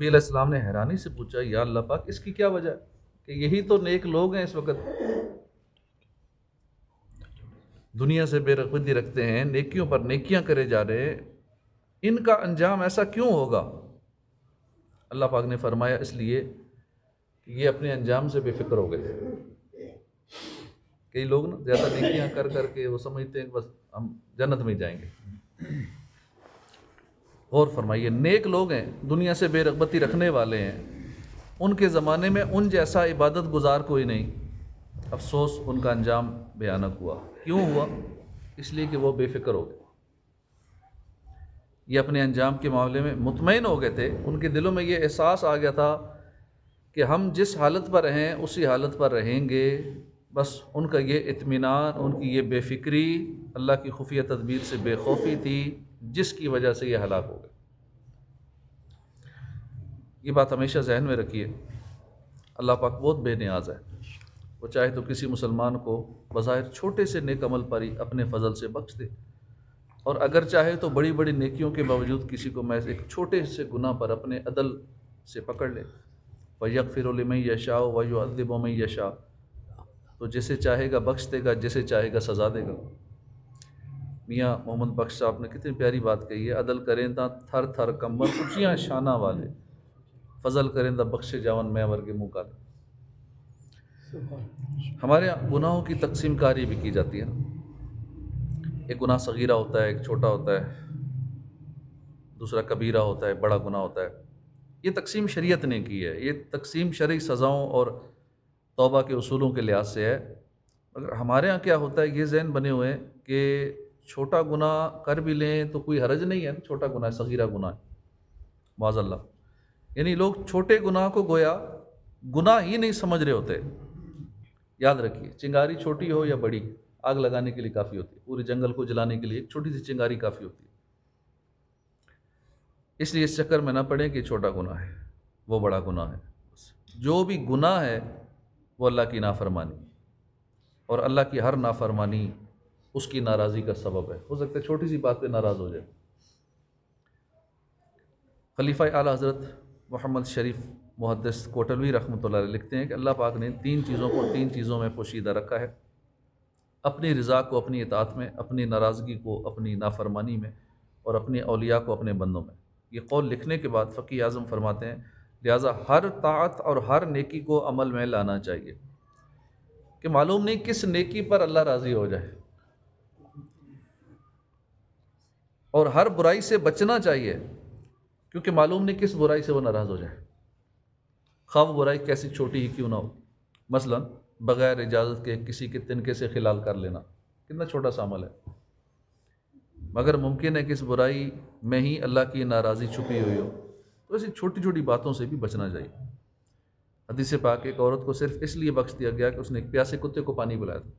نبی علیہ السلام نے حیرانی سے پوچھا یا اللہ پاک اس کی کیا وجہ ہے کہ یہی تو نیک لوگ ہیں اس وقت دنیا سے بے رغبتی رکھتے ہیں، نیکیوں پر نیکیاں کرے جا رہے ہیں، ان کا انجام ایسا کیوں ہوگا؟ اللہ پاک نے فرمایا اس لیے کہ یہ اپنے انجام سے بے فکر ہو گئے تھے۔ کئی لوگ نا زیادہ نیکیاں کر کر کے وہ سمجھتے ہیں کہ بس ہم جنت میں جائیں گے۔ غور فرمائیے، نیک لوگ ہیں، دنیا سے بے رغبتی رکھنے والے ہیں، ان کے زمانے میں ان جیسا عبادت گزار کوئی نہیں، افسوس ان کا انجام بھیانک ہوا۔ کیوں ہوا؟ اس لیے کہ وہ بے فکر ہو گئے، یہ اپنے انجام کے معاملے میں مطمئن ہو گئے تھے، ان کے دلوں میں یہ احساس آ گیا تھا کہ ہم جس حالت پر ہیں اسی حالت پر رہیں گے، بس ان کا یہ اطمینان، ان کی یہ بے فکری اللہ کی خفیہ تدبیر سے بے خوفی تھی جس کی وجہ سے یہ ہلاک ہو گئے۔ یہ بات ہمیشہ ذہن میں رکھیے، اللہ پاک بہت بے نیاز ہے، وہ چاہے تو کسی مسلمان کو بظاہر چھوٹے سے نیک عمل پر ہی اپنے فضل سے بخش دے، اور اگر چاہے تو بڑی بڑی نیکیوں کے باوجود کسی کو محض ایک چھوٹے سے گناہ پر اپنے عدل سے پکڑ لے۔ وَيَغْفِرُ لِمَن يَشَاءُ وَيُعَذِّبُ مَن يَشَاءُ، تو جسے چاہے گا بخش دے گا، جسے چاہے گا سزا دے گا۔ میاں محمد بخش صاحب نے کتنی پیاری بات کہی ہے، عدل کریں تا تھر تھر کمبر اونچیاں شانہ والے، فضل کریں تا بخشے جاون میں ورگے منہ کالے۔ ہمارے یہاں گناہوں کی تقسیم کاری بھی کی جاتی ہے نا، ایک گناہ صغیرہ ہوتا ہے، ایک چھوٹا ہوتا ہے، دوسرا کبیرہ ہوتا ہے، بڑا گناہ ہوتا ہے۔ یہ تقسیم شریعت نے کی ہے، یہ تقسیم شرعی سزاؤں اور توبہ کے اصولوں کے لحاظ سے ہے۔ مگر ہمارے ہاں کیا ہوتا ہے، یہ ذہن بنے ہوئے ہیں کہ چھوٹا گناہ کر بھی لیں تو کوئی حرج نہیں ہے، چھوٹا گناہ ہے، صغیرہ گناہ ہے، معاذ اللہ۔ یعنی لوگ چھوٹے گناہ کو گویا گناہ ہی نہیں سمجھ رہے ہوتے۔ یاد رکھیے، چنگاری چھوٹی ہو یا بڑی، آگ لگانے کے لیے کافی ہوتی ہے، پورے جنگل کو جلانے کے لیے ایک چھوٹی سی چنگاری کافی ہوتی ہے۔ اس لیے اس چکر میں نہ پڑیں کہ چھوٹا گناہ ہے، وہ بڑا گناہ ہے۔ جو بھی گناہ ہے وہ اللہ کی نافرمانی، اور اللہ کی ہر نافرمانی اس کی ناراضی کا سبب ہے۔ ہو سکتا ہے چھوٹی سی بات پہ ناراض ہو جائے۔ خلیفہ اعلیٰ حضرت محمد شریف محدث کوٹلوی رحمۃ اللہ علیہ لکھتے ہیں کہ اللہ پاک نے تین چیزوں کو تین چیزوں میں پوشیدہ رکھا ہے: اپنی رضا کو اپنی اطاعت میں، اپنی ناراضگی کو اپنی نافرمانی میں، اور اپنی اولیاء کو اپنے بندوں میں۔ یہ قول لکھنے کے بعد فقیہ اعظم فرماتے ہیں لہٰذا ہر طاعت اور ہر نیکی کو عمل میں لانا چاہیے، کہ معلوم نہیں کس نیکی پر اللہ راضی ہو جائے، اور ہر برائی سے بچنا چاہیے کیونکہ معلوم نہیں کس برائی سے وہ ناراض ہو جائے، خواہ وہ برائی کیسی چھوٹی ہی کیوں نہ ہو۔ مثلا بغیر اجازت کے کسی کے تنکے سے خلال کر لینا کتنا چھوٹا سا عمل ہے، مگر ممکن ہے کہ اس برائی میں ہی اللہ کی ناراضی چھپی ہوئی ہو، تو ایسی چھوٹی چھوٹی باتوں سے بھی بچنا چاہیے۔ حدیث پاک ایک عورت کو صرف اس لیے بخش دیا گیا کہ اس نے ایک پیاسے کتے کو پانی پلایا تھا۔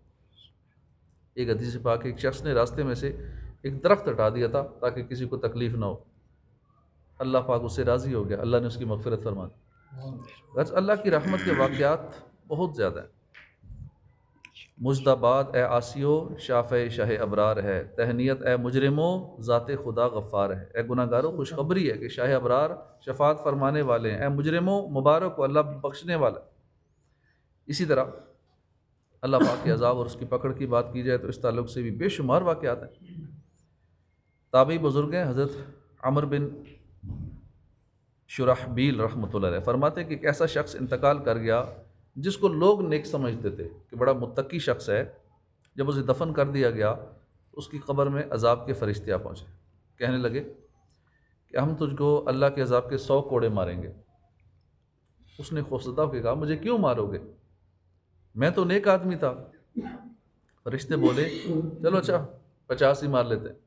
ایک حدیث پاک ایک شخص نے راستے میں سے ایک درخت ہٹا دیا تھا تاکہ کسی کو تکلیف نہ ہو، اللہ پاک اس سے راضی ہو گیا، اللہ نے اس کی مغفرت فرما دی۔ بس اللہ کی رحمت کے واقعات بہت زیادہ ہیں۔ مجدبات اے آسیو شافع شاہ ابرار ہے، تہنیت اے مجرموں ذات خدا غفار ہے۔ اے گناہ گاروں خوشخبری ہے کہ شاہ ابرار شفاعت فرمانے والے ہیں، اے مجرموں مبارک ہو اللہ بخشنے والا۔ اسی طرح اللہ پاک کے عذاب اور اس کی پکڑ کی بات کی جائے تو اس تعلق سے بھی بے شمار واقعات ہیں۔ تابعی بزرگ ہیں حضرت عمر بن شرحبیل رحمۃ اللہ علیہ فرماتے ہیں کہ ایک ایسا شخص انتقال کر گیا جس کو لوگ نیک سمجھتے تھے کہ بڑا متقی شخص ہے۔ جب اسے دفن کر دیا گیا تو اس کی قبر میں عذاب کے فرشتے آ پہنچے، کہنے لگے کہ ہم تجھ کو اللہ کے عذاب کے 100 کوڑے ماریں گے۔ اس نے خوفزدہ ہو کے کہا مجھے کیوں مارو گے، میں تو نیک آدمی تھا۔ فرشتے بولے چلو اچھا 50 ہی مار لیتے ہیں،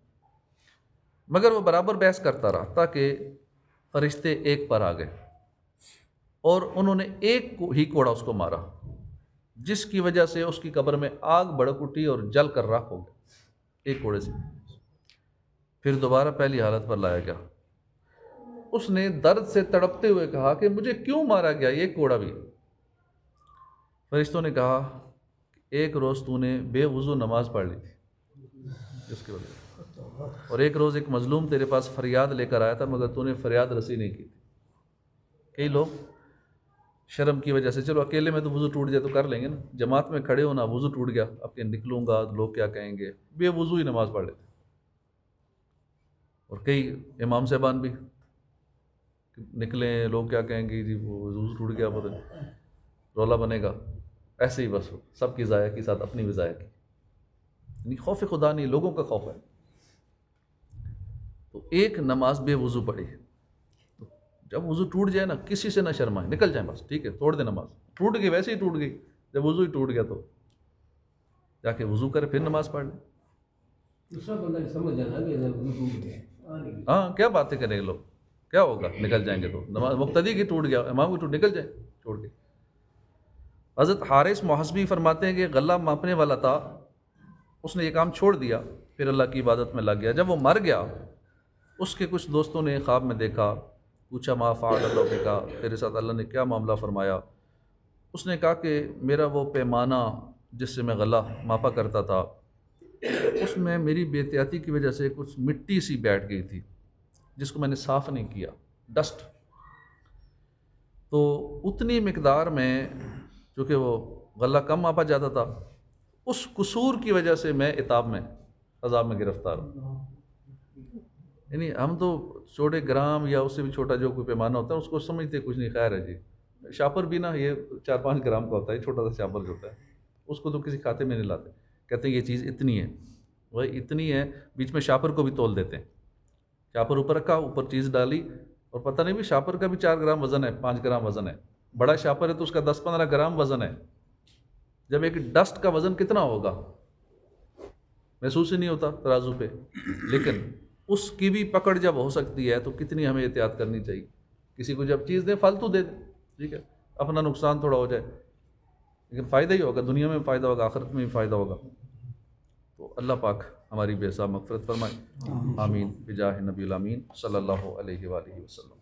مگر وہ برابر بحث کرتا رہا تاکہ فرشتے ایک پر آ گئے اور انہوں نے ایک ہی کوڑا اس کو مارا، جس کی وجہ سے اس کی قبر میں آگ بھڑک اٹھی اور جل کر راکھ ہو گیا ایک کوڑے سے۔ پھر دوبارہ پہلی حالت پر لایا گیا، اس نے درد سے تڑپتے ہوئے کہا کہ مجھے کیوں مارا گیا ایک کوڑا بھی۔ فرشتوں نے کہا ایک روز تو نے بے وضو نماز پڑھ لی تھی جس کی وجہ سے، اور ایک روز ایک مظلوم تیرے پاس فریاد لے کر آیا تھا مگر تو نے فریاد رسی نہیں کی تھی۔ کئی لوگ شرم کی وجہ سے چلو اکیلے میں تو وضو ٹوٹ جائے تو کر لیں گے نا، جماعت میں کھڑے ہونا وضو ٹوٹ گیا اب کہ نکلوں گا لوگ کیا کہیں گے، بے وضو ہی نماز پڑھ لیتے. اور کئی امام صاحبان بھی نکلیں لوگ کیا کہیں گے، جی وہ وضو ٹوٹ گیا پتہ نہیں رولا بنے گا، ایسے ہی بس سب کی ضائع کی ساتھ اپنی بھی ضائع کی. یعنی خوف خدا نہیں، لوگوں کا خوف ہے. تو ایک نماز بے وضو پڑھی، تو جب وضو ٹوٹ جائے نا کسی سے نہ شرمائیں، نکل جائیں بس، ٹھیک ہے توڑ دیں نماز، ٹوٹ گئی ویسے ہی ٹوٹ گئی، جب وضو ہی ٹوٹ گیا تو جا کے وضو کرے پھر نماز پڑھ لیں. ہاں کیا باتیں کریں گے لوگ، کیا ہوگا نکل جائیں گے تو نماز مقتدی کی ٹوٹ گیا امام کی ٹوٹ نکل جائیں چھوڑ کے. حضرت حارث محسبی فرماتے ہیں کہ غلہ ماپنے والا تھا، اس نے یہ کام چھوڑ دیا، پھر اللہ کی عبادت میں لگ گیا. جب وہ مر گیا اس کے کچھ دوستوں نے خواب میں دیکھا، پوچھا ما فعل اللہ بک، تیرے ساتھ اللہ نے کیا معاملہ فرمایا؟ اس نے کہا کہ میرا وہ پیمانہ جس سے میں غلہ ماپا کرتا تھا اس میں میری بے احتیاطی کی وجہ سے کچھ مٹی سی بیٹھ گئی تھی جس کو میں نے صاف نہیں کیا، ڈسٹ. تو اتنی مقدار میں چونکہ وہ غلہ کم ماپا جاتا تھا، اس قصور کی وجہ سے میں عتاب میں عذاب میں گرفتار ہوں. یعنی ہم تو چھوٹے گرام یا اس سے بھی چھوٹا جو کوئی پیمانہ ہوتا ہے اس کو سمجھتے کچھ نہیں، خیر ہے جی. شاپر بھی نا یہ 4-5 گرام کا ہوتا ہے، چھوٹا سا شاپر جو ہوتا ہے اس کو تو کسی کھاتے میں نہیں لاتے، کہتے ہیں یہ چیز اتنی ہے، وہ اتنی ہے، بیچ میں شاپر کو بھی تول دیتے ہیں. شاپر اوپر رکھا، اوپر چیز ڈالی، اور پتہ نہیں بھی شاپر کا بھی 4 گرام وزن ہے، 5 گرام وزن ہے. بڑا شاپر ہے تو اس کا 10-15 گرام وزن ہے. جب ایک ڈسٹ کا وزن کتنا ہوگا محسوس ہی نہیں ہوتا ترازو پہ، لیکن اس کی بھی پکڑ جب ہو سکتی ہے تو کتنی ہمیں احتیاط کرنی چاہیے. کسی کو جب چیز دیں فالتو دے دیں، ٹھیک ہے اپنا نقصان تھوڑا ہو جائے لیکن فائدہ ہی ہوگا، دنیا میں بھی فائدہ ہوگا آخرت میں بھی فائدہ ہوگا. تو اللہ پاک ہماری بے حساب مغفرت فرمائے، آمین بجاہ نبی الامین صلی اللہ علیہ وآلہ وسلم.